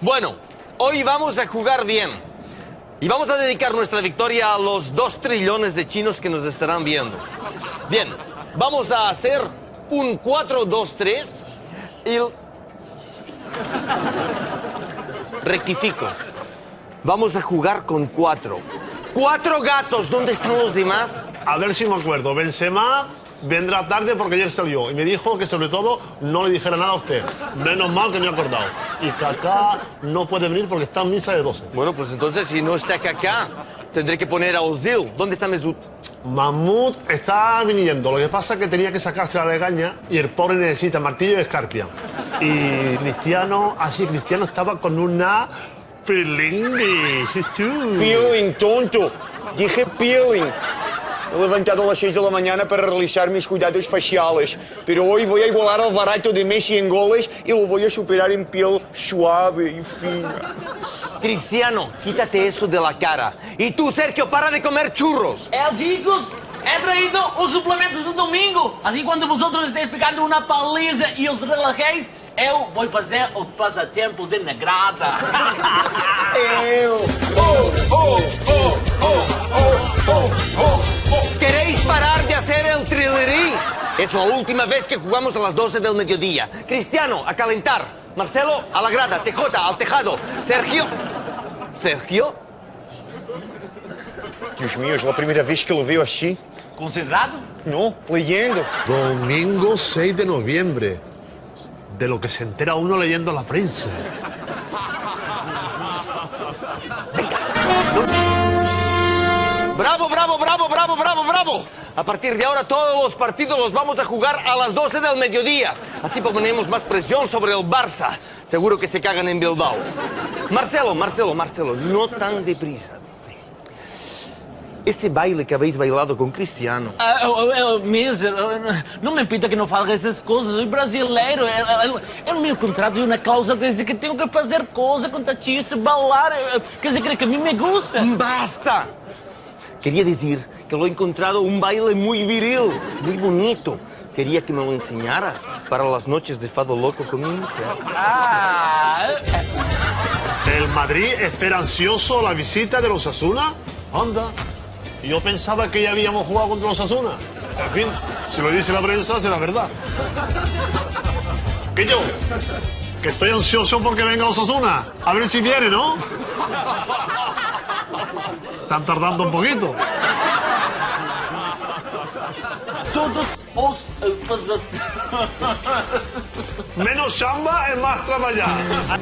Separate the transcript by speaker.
Speaker 1: Bueno, hoy vamos a jugar bien. Y vamos a dedicar nuestra victoria a los 2 trillones de chinos que nos estarán viendo. Bien, vamos a hacer un 4-2-3 y... Rectifico. Vamos a jugar con 4. 4 gatos. ¿Dónde están los demás?
Speaker 2: A ver si me acuerdo. Benzema vendrá tarde porque ayer salió y me dijo que sobre todo no le dijera nada a usted. Menos mal que me he acordado. Y Kaká no puede venir porque está en misa de 12.
Speaker 1: Bueno, pues entonces si no está Kaká, tendré que poner a Ozil. ¿Dónde está Mesut?
Speaker 2: Mahmoud está viniendo. Lo que pasa es que tenía que sacarse la legaña y el pobre necesita martillo y escarpia. Y Cristiano estaba con una pilingui.
Speaker 3: Peeling, tonto. Dije peeling. He levantado a las 6 de la mañana para realizar mis cuidados faciales, pero hoy voy a igualar al barato de Messi en goles y lo voy a superar en piel suave y fina.
Speaker 1: Cristiano, quítate eso de la cara. Y tú, Sergio, para de comer churros.
Speaker 4: Chicos, he traído os suplementos do domingo. Assim, quando vosotros estéis pegando uma paliza e os relajéis, eu vou fazer os passatempos na grada.
Speaker 1: ¿Queréis parar de hacer el trillerí? Es la última vez que jugamos a las 12 del mediodía. Cristiano, a calentar. Marcelo, a la grada. TJ, al tejado. Sergio... ¿Sergio?
Speaker 3: Dios mío, es la primera vez que lo veo así.
Speaker 4: Concentrado?
Speaker 3: No, leyendo.
Speaker 2: Domingo 6 de noviembre. De lo que se entera uno leyendo la prensa.
Speaker 1: ¡Bravo, bravo, bravo, bravo, bravo, bravo! A partir de ahora todos los partidos los vamos a jugar a las 12 del mediodía. Así ponemos más presión sobre el Barça. Seguro que se cagan en Bilbao. Marcelo, no tan deprisa. Ese baile que habéis bailado con Cristiano.
Speaker 4: Miser, não me impida que não fale essas coisas. Sou brasileiro. No meu contrato tem uma cláusula que diz que tenho que fazer coisa com artista, bailar. Quer dizer que a mim me gusta.
Speaker 1: ¡Basta! Quería decir que lo he encontrado un baile muy viril, muy bonito. Quería que me lo enseñaras para las noches de fado loco con mi mujer.
Speaker 2: ¿El Madrid espera ansioso la visita de los Osasuna? Anda. Y yo pensaba que ya habíamos jugado contra los Osasuna. En fin, si lo dice la prensa, será verdad. ¿Qué yo? Que estoy ansioso porque venga los Osasuna. A ver si viene, ¿no? Están tardando un poquito.
Speaker 4: Todos os
Speaker 2: Menos chamba es más trabajar.